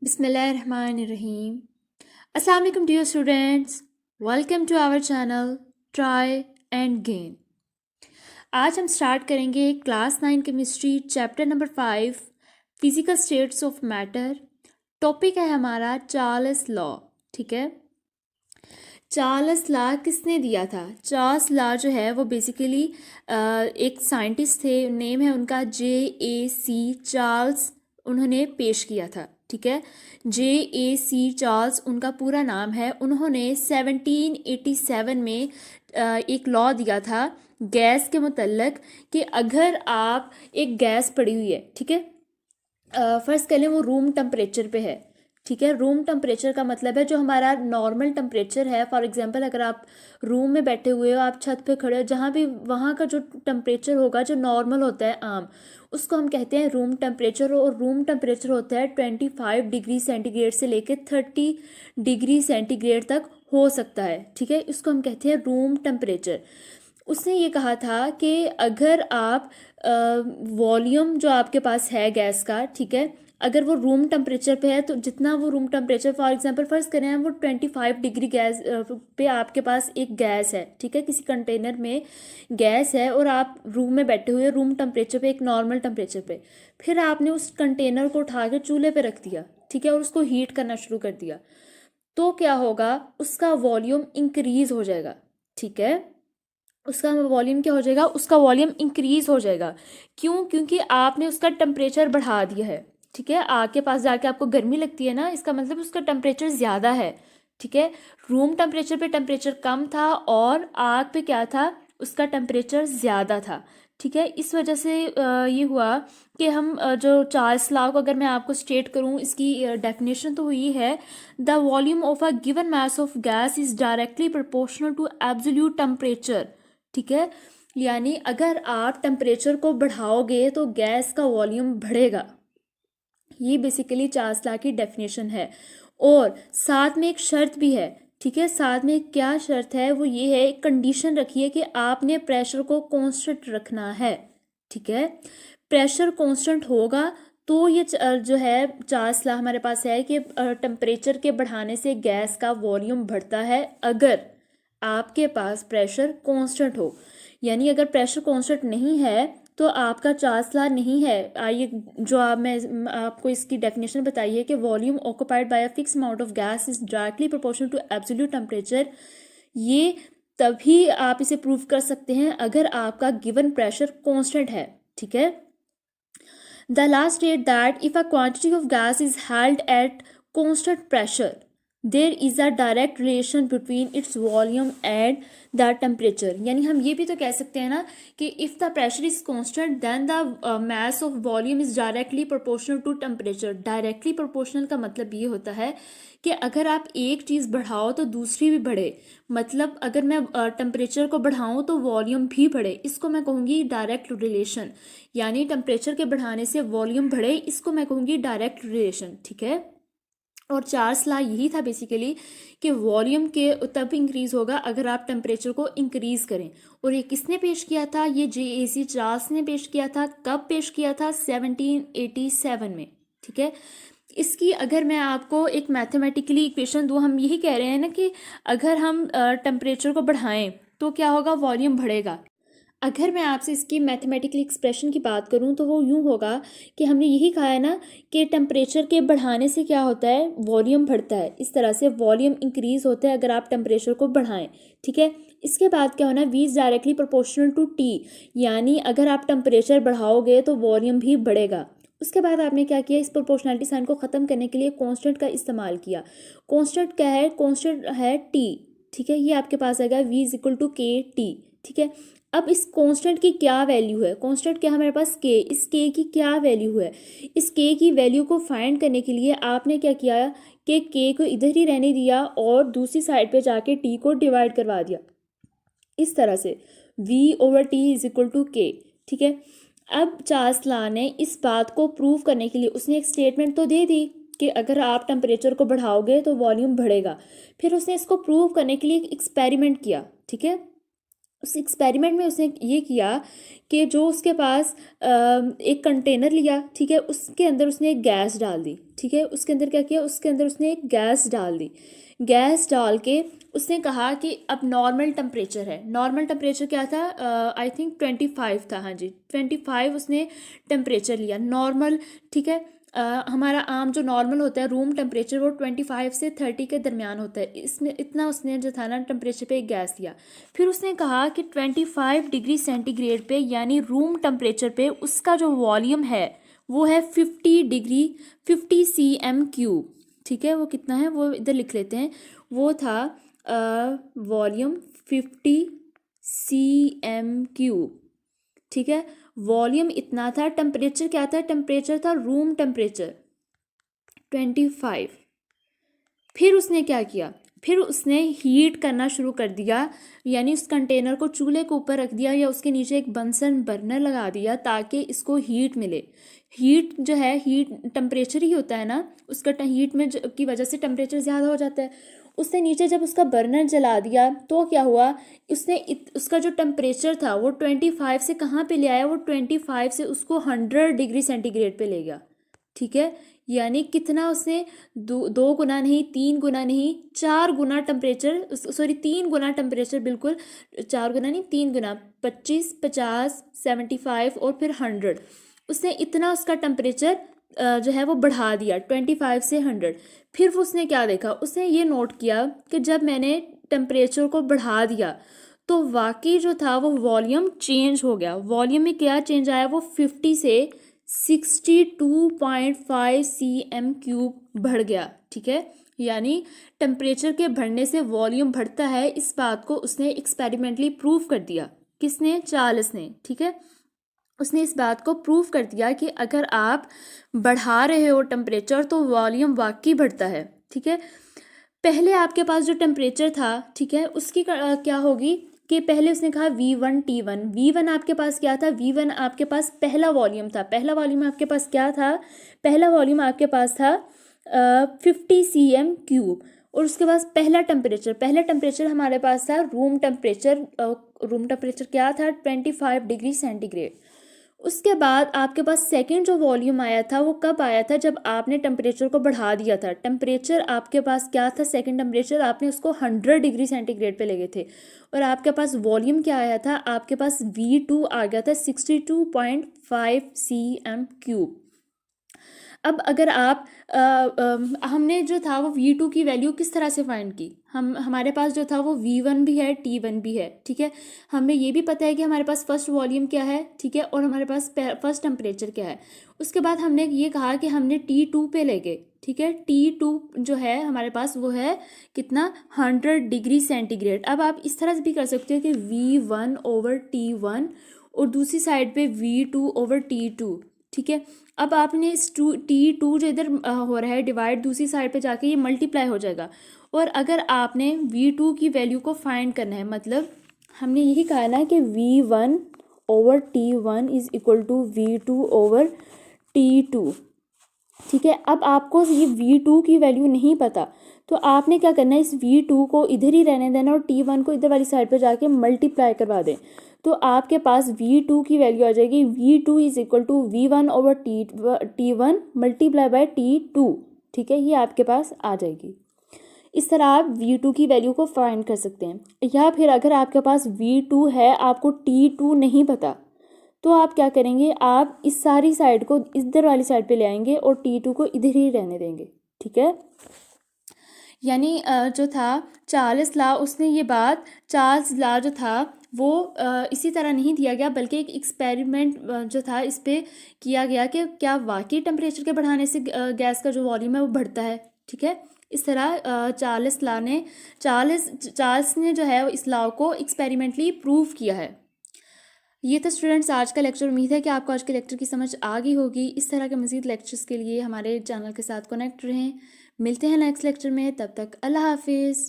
Bismillahirrahmanirrahim. Assalamualaikum dear students. Welcome to our channel Try and Gain. आज हम start करेंगे class 9 chemistry chapter number 5 physical states of matter. Topic है हमारा Charles law. ठीक है, Charles law किसने दिया था? चार्ल्स लॉ जो है वो बेसिकली एक साइंटिस्ट थे, नेम है उनका J.A.C. चार्ल्स, उन्होंने पेश किया था। ठीक है, J.A.C. चार्ल्स उनका पूरा नाम है। उन्होंने 1787 में एक लॉ दिया था गैस के मुतल्लक कि अगर आप एक गैस पड़ी हुई है, ठीक है, फर्स्ट कह लें वो रूम टेम्परेचर पे है। ठीक है, रूम टेम्परेचर का मतलब है जो हमारा नॉर्मल टेम्परेचर है। फॉर एग्जांपल अगर आप रूम में बैठे हुए हो, आप छत पे खड़े हो, जहाँ भी वहाँ का जो टेम्परेचर होगा जो नॉर्मल होता है आम, उसको हम कहते हैं रूम टेम्परेचर। और रूम टेम्परेचर होता है 25 डिग्री सेंटीग्रेड से लेकर 30 डिग्री सेंटीग्रेड तक हो सकता है। ठीक है, इसको हम कहते हैं रूम टेम्परेचर। उसने ये कहा था कि अगर आप वॉल्यूम जो आपके पास है गैस का, ठीक है, अगर वो रूम टेम्परेचर पे है तो जितना वो room temperature, for example first करें हम, वो 25 डिग्री गैस पे आपके पास एक गैस है। ठीक है, किसी कंटेनर में गैस है और आप रूम में बैठे हुए रूम टेम्परेचर पे, एक नॉर्मल टेम्परेचर पे, फिर आपने उस कंटेनर को उठा के चूल्हे पे रख दिया। ठीक है, और उसको हीट करना शुरू कर दिया, तो क्या होगा, उसका वॉल्यूम इंक्रीज हो जाएगा। ठीक है, उसका वॉल्यूम क्या हो जाएगा, उसका वॉल्यूम इंक्रीज हो जाएगा। क्यों? क्योंकि आपने उसका टेम्परेचर बढ़ा दिया है। ठीक है, आग के पास जाके आपको गर्मी लगती है ना, इसका मतलब उसका टेम्परेचर ज़्यादा है। ठीक है, रूम टेम्परेचर पे टेम्परेचर कम था और आग पे क्या था, उसका टेम्परेचर ज़्यादा था। ठीक है, इस वजह से ये हुआ कि हम जो चार्ल्स लॉ को अगर मैं आपको स्टेट करूं, इसकी डेफिनेशन तो हुई है, the volume of a given mass of gas is directly proportional to absolute temperature. ठीक है, यानी अगर आप टेम्परेचर को बढ़ाओगे तो गैस का वॉल्यूम बढ़ेगा। ये बेसिकली चार्ल्स लॉ की डेफिनेशन है। और साथ में एक शर्त भी है। ठीक है, साथ में क्या शर्त है, वो ये है, एक कंडीशन रखी है कि आपने प्रेशर को कांस्टेंट रखना है। ठीक है, प्रेशर कांस्टेंट होगा तो ये जो है चार्ल्स लॉ हमारे पास है कि टेम्परेचर के बढ़ाने से गैस का वॉल्यूम बढ़ता है अगर आपके पास प्रेशर कांस्टेंट हो। यानी अगर प्रेशर कांस्टेंट नहीं है तो आपका चार्ल्स लॉ नहीं है। आइए जो मैं आपको इसकी डेफिनेशन बताइए कि volume occupied by a fix amount of gas is directly proportional to absolute temperature. ये तभी आप इसे प्रूव कर सकते हैं अगर आपका गिवन प्रेशर कांस्टेंट है। ठीक है, the last state that if a quantity of gas is held at constant pressure there is a direct relation between its volume and the temperature. यानी हम ये भी तो कह सकते हैं ना कि if the pressure is constant then the mass of volume is directly proportional to temperature. Directly proportional का मतलब ये होता है कि अगर आप एक चीज़ बढ़ाओ तो दूसरी भी बढ़े। मतलब अगर मैं टेम्परेचर को बढ़ाऊँ तो वॉल्यूम भी बढ़े, इसको मैं कहूँगी डायरेक्ट रिलेशन। यानी टेम्परेचर के बढ़ाने से वॉल्यूम बढ़े, इसको मैं कहूँगी डायरेक्ट रिलेशन। ठीक है, और चार्ल्स लॉ यही था बेसिकली कि वॉल्यूम के तब इंक्रीज होगा अगर आप टेम्परेचर को इंक्रीज करें। और ये किसने पेश किया था? ये J.A.C. चार्ल्स ने पेश किया था। कब पेश किया था? 1787 में। ठीक है, इसकी अगर मैं आपको एक मैथमेटिकली इक्वेशन दूँ, हम यही कह रहे हैं ना कि अगर हम टेम्परेचर को बढ़ाएं तो क्या होगा, वॉल्यूम बढ़ेगा। अगर मैं आपसे इसकी मैथमेटिकल एक्सप्रेशन की बात करूं तो वो यूं होगा कि हमने यही कहा है ना कि टेम्परेचर के बढ़ाने से क्या होता है, वॉल्यूम बढ़ता है। इस तरह से वॉल्यूम इंक्रीज होता है अगर आप टेम्परेचर को बढ़ाएं। ठीक है, इसके बाद क्या होना, V is directly proportional to T। यानी अगर आप टेम्परेचर बढ़ाओगे तो वॉल्यूम भी बढ़ेगा। उसके बाद आपने क्या किया, इस प्रोपोर्शनलिटी साइन को ख़त्म करने के लिए कांस्टेंट का इस्तेमाल किया। कांस्टेंट क्या है? कांस्टेंट है T। ठीक है, ये आपके पास आएगा V is equal to KT। ठीक है, अब इस कांस्टेंट की क्या वैल्यू है? कांस्टेंट क्या हमारे पास? K। इस K की क्या वैल्यू है? इस K की वैल्यू को फाइंड करने के लिए आपने क्या किया कि K को इधर ही रहने दिया और दूसरी साइड पे जाके T को डिवाइड करवा दिया। इस तरह से V/T is equal to K। ठीक है, अब चार्ल्स लॉ ने इस बात को प्रूव करने के लिए उसने एक स्टेटमेंट तो दे दी कि अगर आप टेम्परेचर को बढ़ाओगे तो वॉल्यूम बढ़ेगा। फिर उसने इसको प्रूव करने के लिए एक एक्सपेरिमेंट किया। ठीक है, उस एक्सपेरिमेंट में उसने ये किया कि जो उसके पास एक कंटेनर लिया, ठीक है, उसके अंदर उसने एक गैस डाल दी, ठीक है, उसके अंदर क्या किया, उसके अंदर उसने एक गैस डाल दी। गैस डाल के उसने कहा कि अब नॉर्मल टेम्परेचर है, नॉर्मल टेम्परेचर क्या था, आई थिंक 25 था, हाँ जी 25 उसने टेम्परेचर लिया नॉर्मल, ठीक है। हमारा आम जो नॉर्मल होता है रूम टेम्परेचर वो 25 से 30 के दरमियान होता है, इसमें इतना उसने जो था ना टेम्परेचर पे एक गैस दिया। फिर उसने कहा कि 25 डिग्री सेंटीग्रेड पे यानी रूम टेम्परेचर पे उसका जो वॉल्यूम है वो है 50 cm क्यूब, ठीक है। वो कितना है वो इधर लिख लेते हैं, वो था वॉल्यूम 50 cm क्यूब, ठीक है। वॉल्यूम इतना था, टेम्परेचर क्या था, टेम्परेचर था रूम टेम्परेचर 25। फिर उसने क्या किया, फिर उसने हीट करना शुरू कर दिया, यानी उस कंटेनर को चूल्हे के ऊपर रख दिया या उसके नीचे एक बंसन बर्नर लगा दिया ताकि इसको हीट मिले। हीट जो है, हीट टेम्परेचर ही होता है ना, उसका हीट में की वजह से टेम्परेचर ज़्यादा हो जाता है। उसने नीचे जब उसका बर्नर जला दिया तो क्या हुआ, उसने उसका जो टेम्परेचर था वो 25 से कहाँ पे ले आया, वो 25 से उसको 100 डिग्री सेंटीग्रेड पे ले गया, ठीक है। यानी कितना उसने दो गुना नहीं, 3 गुना नहीं, 4 गुना टेम्परेचर, सॉरी 3 गुना टेम्परेचर, बिल्कुल 4 गुना नहीं 3 गुना, 25, 50, 75 और फिर 100, उसने इतना उसका टेम्परेचर जो है वो बढ़ा दिया 25 से 100। फिर उसने क्या देखा, उसने ये नोट किया कि जब मैंने टेम्परेचर को बढ़ा दिया तो वाकई जो था वो वॉल्यूम चेंज हो गया। वॉल्यूम में क्या चेंज आया, वो 50 से 62.5 cm क्यूब बढ़ गया, ठीक है। यानी टेम्परेचर के बढ़ने से वॉल्यूम बढ़ता है, इस बात को उसने एक्सपेरिमेंटली प्रूव कर दिया। किसने, चार्ल्स ने, ठीक है। उसने इस बात को प्रूव कर दिया कि अगर आप बढ़ा रहे हो टेम्परेचर तो वॉल्यूम वाकई बढ़ता है, ठीक है। पहले आपके पास जो टेम्परेचर था, ठीक है, उसकी क्या होगी कि पहले उसने कहा V1 T1, V1 आपके पास क्या था, V1 आपके पास पहला वॉल्यूम था, पहला वॉल्यूम आपके पास क्या था, पहला वॉल्यूम आपके पास था 50 cm क्यूब। और उसके पास पहला टेम्परेचर हमारे पास था रूम टेम्परेचर क्या था, 25 डिग्री सेंटीग्रेड। उसके बाद आपके पास सेकंड जो वॉल्यूम आया था वो कब आया था, जब आपने टेम्परेचर को बढ़ा दिया था। टेम्परेचर आपके पास क्या था, सेकंड टेम्परेचर आपने उसको 100 डिग्री सेंटीग्रेड पे ले गए थे, और आपके पास वॉल्यूम क्या आया था, आपके पास V2 आ गया था 62.5 cm क्यूब। अब अगर आप हमने जो था वो V2 की वैल्यू किस तरह से फाइंड की, हमारे पास जो था वो V1 भी है, T1 भी है, ठीक है। हमें ये भी पता है कि हमारे पास फर्स्ट वॉल्यूम क्या है, ठीक है, और हमारे पास फर्स्ट टेम्परेचर क्या है। उसके बाद हमने ये कहा कि हमने T2 पे ले गए, ठीक है। T2 जो है हमारे पास वो है कितना, 100 डिग्री सेंटीग्रेड। अब आप इस तरह से भी कर सकते हो कि V1 ओवर T1 और दूसरी साइड पे V2 ओवर T2, ठीक है। अब आपने इस T2 जो इधर हो रहा है डिवाइड, दूसरी साइड पे जाके ये मल्टीप्लाई हो जाएगा। और अगर आपने V2 की वैल्यू को फाइंड करना है, मतलब हमने यही कहा ना कि V1 over T1 is equal to V2 over T2, ठीक है। अब आपको ये V2 की वैल्यू नहीं पता तो आपने क्या करना है, इस V2 को इधर ही रहने देना और T1 को इधर वाली साइड पे जाके मल्टीप्लाई करवा दें, तो आपके पास V2 की वैल्यू आ जाएगी, V2 is equal to V1 over T1 multiply by T2, ठीक है, ये आपके पास आ जाएगी। इस तरह आप V2 की वैल्यू को फाइंड कर सकते हैं। या फिर अगर आपके पास V2 है, आपको T2 नहीं पता, तो आप क्या करेंगे, आप इस सारी साइड को इधर वाली साइड पे ले आएंगे और T2 को इधर ही रहने देंगे, ठीक है। यानी जो था चार्ल्स लॉ, उसने ये बात, चार्ल्स लॉ जो था वो इसी तरह नहीं दिया गया, बल्कि एक एक्सपेरिमेंट जो था इस पे किया गया कि क्या वाकई टेम्परेचर के बढ़ाने से गैस का जो वॉल्यूम है वो बढ़ता है, ठीक है। इस तरह चार्ल्स ने जो है इस लॉ को एक्सपेरिमेंटली प्रूव किया है। ये तो स्टूडेंट्स आज का लेक्चर, उम्मीद है कि आपको आज के लेक्चर की समझ आ गई होगी। इस तरह के मज़ीद लेक्चर्स के लिए हमारे चैनल के साथ कनेक्ट रहें। मिलते हैं नेक्स्ट लेक्चर में, तब तक अल्लाह हाफिज़।